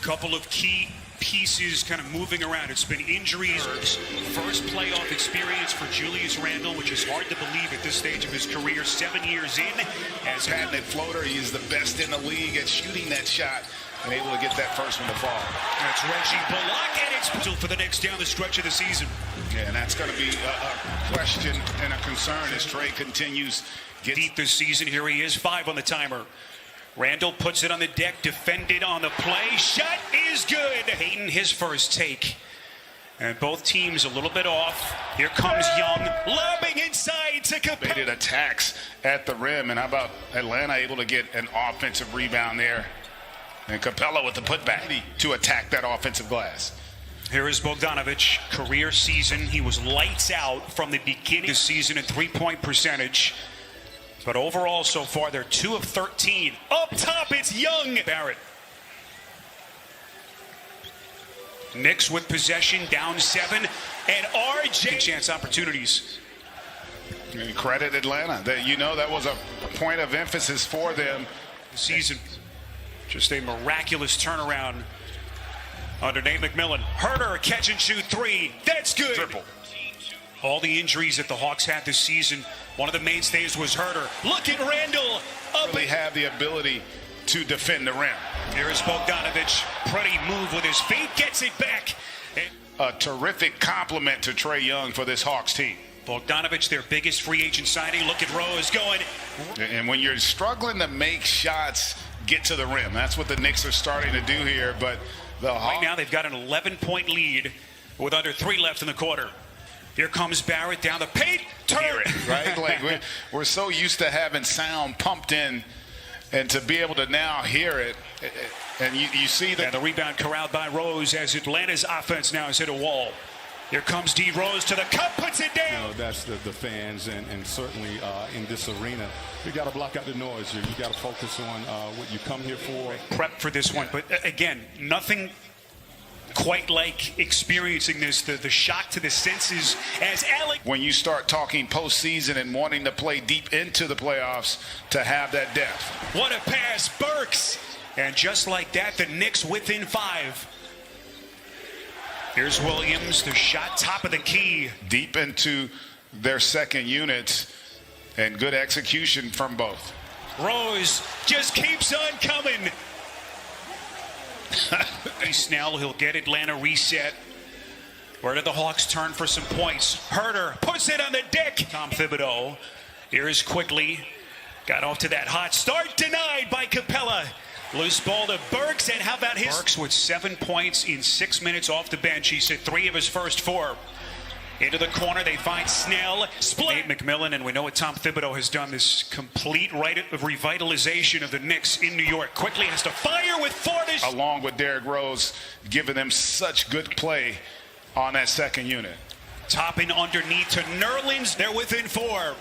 Couple of key pieces kind of moving around. It's been injuries. First playoff experience for Julius Randle, which is hard to believe at this stage of his career. 7 years in. As patented floater, he's the best in the league at shooting that shot and able to get that first one to fall. That's Reggie Bullock, and it's for the Knicks down the stretch of the season. Yeah, and that's going to be a question and a concern as Trey continues. Deep this season. Here he is, 5 on the timer. Randle puts it on the deck, defended on the play. Shot is good. Hayden, his first take. And both teams a little bit off. Here comes Young, lobbing inside to Capella. Baited attacks at the rim, and how about Atlanta able to get an offensive rebound there? And Capella with the putback to attack that offensive glass. Here is Bogdanovic, career season. He was lights out from the beginning of the season in three-point percentage. But overall, so far, they're 2 of 13. Up top, it's Young. Barrett. Knicks with possession, down 7. And RJ. Chance opportunities. And credit Atlanta. That was a point of emphasis for them. The season. Just a miraculous turnaround under Nate McMillan. Herter, catch and shoot 3. That's good. Triple. All the injuries that the Hawks had this season, one of the mainstays was Herter. Look at Randle. Really have the ability to defend the rim. Here is Bogdanovic. Pretty move with his feet. Gets it back. A terrific compliment to Trae Young for this Hawks team. Bogdanovic, their biggest free agent signing. Look at Rose going. And when you're struggling to make shots get to the rim, that's what the Knicks are starting to do here. But right now they've got an 11-point lead with under 3 left in the quarter. Here comes Barrett down the paint. Turn it, right? Like we're so used to having sound pumped in, and to be able to now hear it, and you see that. And the rebound corralled by Rose as Atlanta's offense now has hit a wall. Here comes D. Rose to the cup, puts it down. That's the fans, and certainly in this arena, you got to block out the noise here. You got to focus on what you come here for. Prep for this one, but again, nothing quite like experiencing this, the shock to the senses as Alec. When you start talking postseason and wanting to play deep into the playoffs, to have that depth. What a pass, Burks. And just like that, the Knicks within 5. Here's Williams, the shot top of the key. Deep into their second unit, and good execution from both. Rose just keeps on coming. Snell, he'll get Atlanta reset. Where do the Hawks turn for some points? Herter puts it on the deck. Tom Thibodeau. Here's quickly. Got off to that hot start. Denied by Capella. Loose ball to Burks, and how about his? Burks with 7 points in 6 minutes off the bench. He's hit 3 of his first 4. Into the corner, they find Snell. Split. Nate McMillan, and we know what Tom Thibodeau has done, this complete revitalization of the Knicks in New York. Quickly has to fire with 4. Along with Derrick Rose, giving them such good play on that second unit. Topping underneath to Nerlens. They're within 4.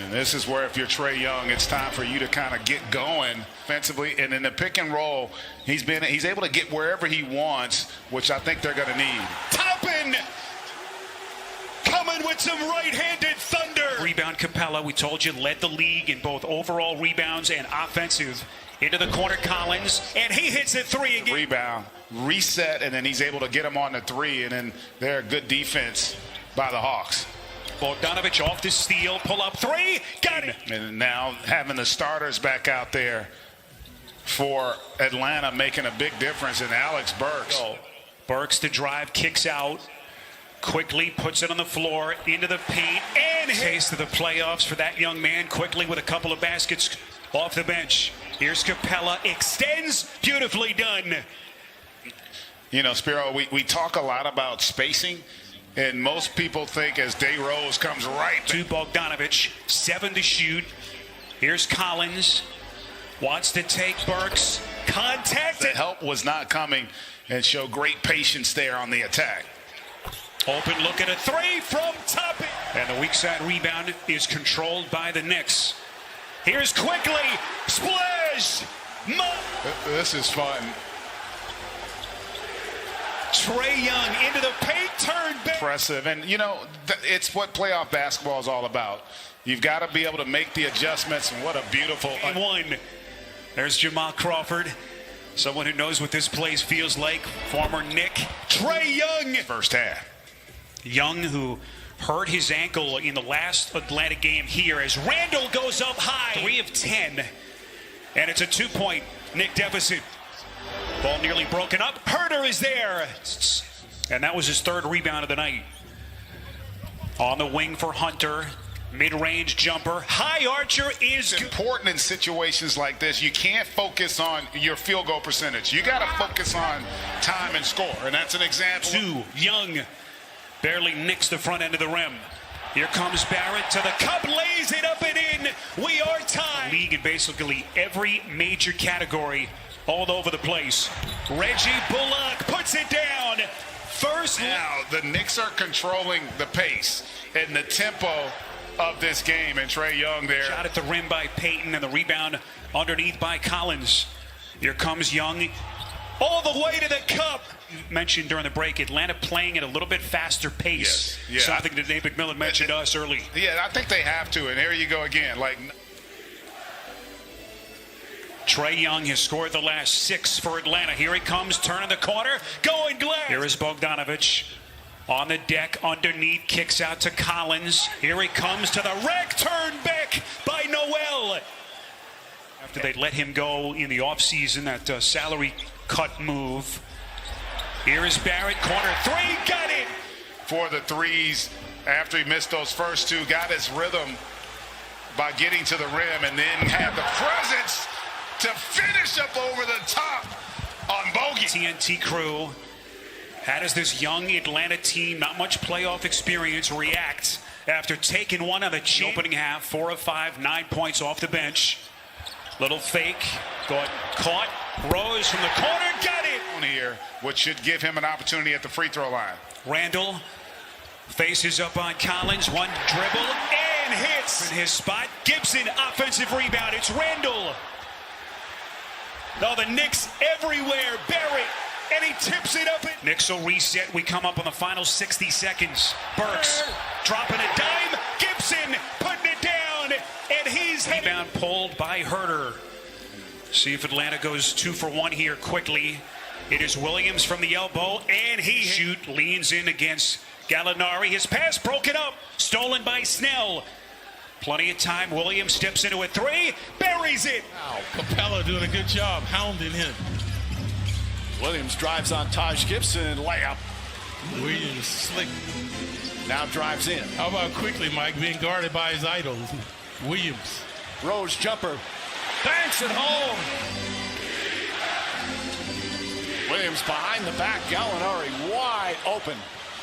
And this is where, if you're Trae Young, it's time for you to kind of get going offensively. And in the pick and roll, he's able to get wherever he wants, which I think they're going to need. Toppin coming with some right-handed thunder. Rebound Capella, we told you, led the league in both overall rebounds and offensive. Into the corner, Collins, and he hits it 3 again. Rebound, reset, and then he's able to get him on the 3, and then they're good defense by the Hawks. Bogdanovic off the steal, pull up 3, got it. And now having the starters back out there for Atlanta, making a big difference in Alex Burks. Burks to drive, kicks out, quickly puts it on the floor, into the paint, and taste of the playoffs for that young man, quickly with a couple of baskets off the bench. Here's Capella, extends, beautifully done. You know, Spiro, we talk a lot about spacing. And most people think as Day Rose comes right to Bogdanovic, 7 to shoot. Here's Collins, wants to take Burks, contact. The help was not coming, and show great patience there on the attack. Open look at a 3 from Toppin. And the weak side rebound is controlled by the Knicks. Here's quickly, splash. This is fun. Trae Young into the paint, turn back. Impressive, and you know, it's what playoff basketball is all about. You've got to be able to make the adjustments, and what a beautiful. And 1. There's Jamal Crawford. Someone who knows what this place feels like, former Knick, Trae Young. First half. Young, who hurt his ankle in the last Atlanta game here as Randall goes up high. 3 of 10. And it's a 2-point Knick deficit. Ball nearly broken up. Herter is there. And that was his 3rd rebound of the night. On the wing for Hunter. Mid-range jumper. High archer is It's important in situations like this. You can't focus on your field goal percentage. You got to focus on time and score. And that's an example. 2. Young barely nicks the front end of the rim. Here comes Barrett to the cup, lays it up and in. We are tied. League in basically every major category all over the place. Reggie Bullock puts it down. First. Now, the Knicks are controlling the pace and the tempo of this game, and Trae Young there. Shot at the rim by Payton and the rebound underneath by Collins. Here comes Young all the way to the cup. You mentioned during the break, Atlanta playing at a little bit faster pace. Yes. Yeah. Something that Dave McMillan mentioned to us early. Yeah, I think they have to, and here you go again. Trae Young has scored the last 6 for Atlanta. Here he comes, turning the corner, going glass. Here is Bogdanovich on the deck underneath, kicks out to Collins. Here he comes to the rack, turn back by Noel. After they let him go in the offseason, that salary cut move. Here is Barrett, corner 3, got it. For the threes, after he missed those first 2, got his rhythm by getting to the rim and then had the presence to finish up over the top on Bogey. TNT crew. How does this young Atlanta team, not much playoff experience, react after taking one on the chin? Opening half, 4 of 5, 9 points off the bench. Little fake, got caught, Rose from the corner, got it! Here, which should give him an opportunity at the free throw line. Randall faces up on Collins, one dribble, and hits in his spot. Gibson, offensive rebound, it's Randall. Oh, the Knicks everywhere, Barrett. And he tips it up. Knicks will reset. We come up on the final 60 seconds. Burks dropping a dime. Gibson putting it down. And he's rebound pulled by Herter. See if Atlanta goes 2 for 1 here quickly. It is Williams from the elbow. And he leans in against Gallinari. His pass broken up. Stolen by Snell. Plenty of time. Williams steps into a 3. Buries it. Wow. Capella doing a good job hounding him. Williams drives on Taj Gibson, layup. Williams slick. Now drives in. How about quickly, Mike, being guarded by his idol, Williams. Rose jumper. Banks it home. Williams behind the back. Gallinari wide open.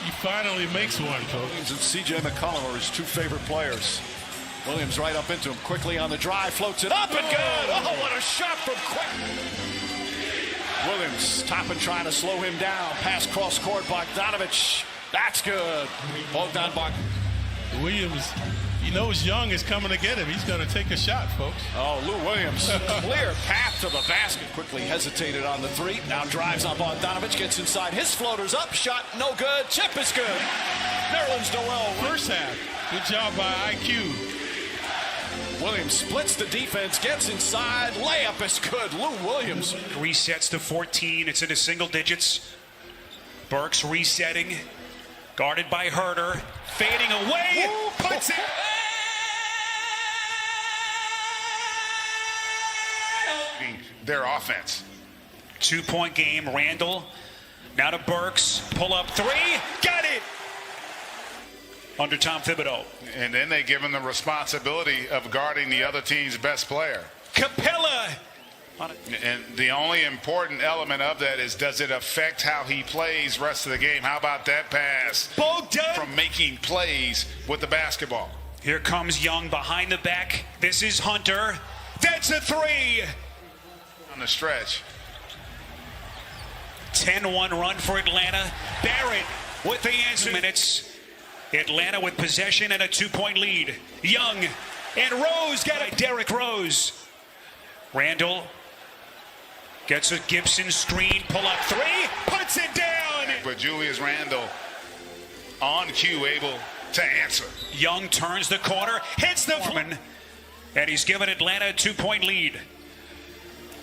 He finally makes one, folks. Williams and C.J. McCollum are his 2 favorite players. Williams right up into him quickly on the drive. Floats it up and good. Oh, what a shot from Quick. Williams topping, trying to slow him down. Pass cross court, Bogdanovich. That's good. Bogdan Williams, he knows Young is coming to get him. He's going to take a shot, folks. Oh, Lou Williams. Clear path to the basket. Quickly hesitated on the 3. Now drives on Bogdanovich. Gets inside. His floater's up. Shot no good. Chip is good. Nerlens Noel. First half. Good job by IQ. Williams splits the defense, gets inside, layup is good. Lou Williams. Resets to 14, it's into single digits. Burks resetting, guarded by Herter, fading away, puts it. Their offense. 2-point game, Randall, now to Burks, pull up 3, got it! Under Tom Thibodeau. And then they give him the responsibility of guarding the other team's best player. Capella. And the only important element of that is, does it affect how he plays rest of the game? How about that pass? Bogdan from making plays with the basketball. Here comes Young behind the back. This is Hunter. That's a 3. On the stretch. 10-1 run for Atlanta. Barrett with the answer. Minutes. Atlanta with possession and a 2-point lead. Young and Rose got it. Derrick Rose. Randall gets a Gibson screen, pull up 3, puts it down. But Julius Randle on cue, able to answer. Young turns the corner, hits the Foreman, and he's given Atlanta a 2-point lead.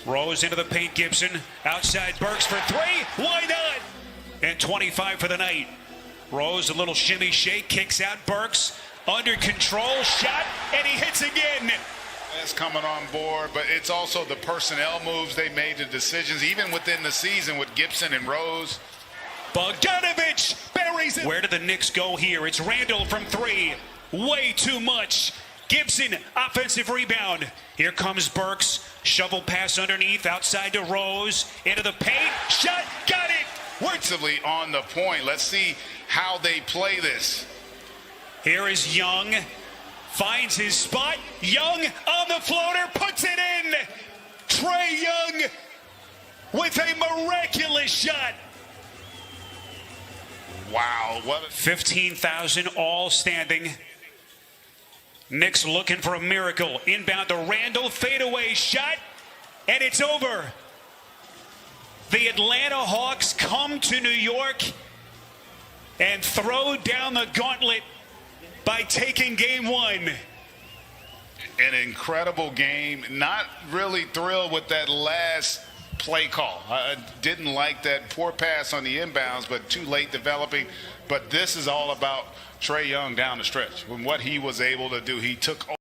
Rose into the paint. Gibson outside. Burks for three. Why not? And 25 for the night. Rose, a little shimmy shake, kicks out. Burks under control, shot, and he hits again. That's coming on board, but it's also the personnel moves they made, the decisions, even within the season with Gibson and Rose. Bogdanovich buries it. Where do the Knicks go here? It's Randall from three. Way too much. Gibson, offensive rebound. Here comes Burks. Shovel pass underneath, outside to Rose. Into the paint. Shot, got it. Defensively on the point. Let's see how they play this. Here is Young. Finds his spot. Young on the floater. Puts it in. Trae Young with a miraculous shot. Wow. What 15,000 all standing. Knicks looking for a miracle. Inbound to Randall. Fadeaway shot. And it's over. The Atlanta Hawks come to New York and throw down the gauntlet by taking game one. An incredible game. Not really thrilled with that last play call. I didn't like that poor pass on the inbounds, but too late developing. But this is all about Trae Young down the stretch. When what he was able to do, he took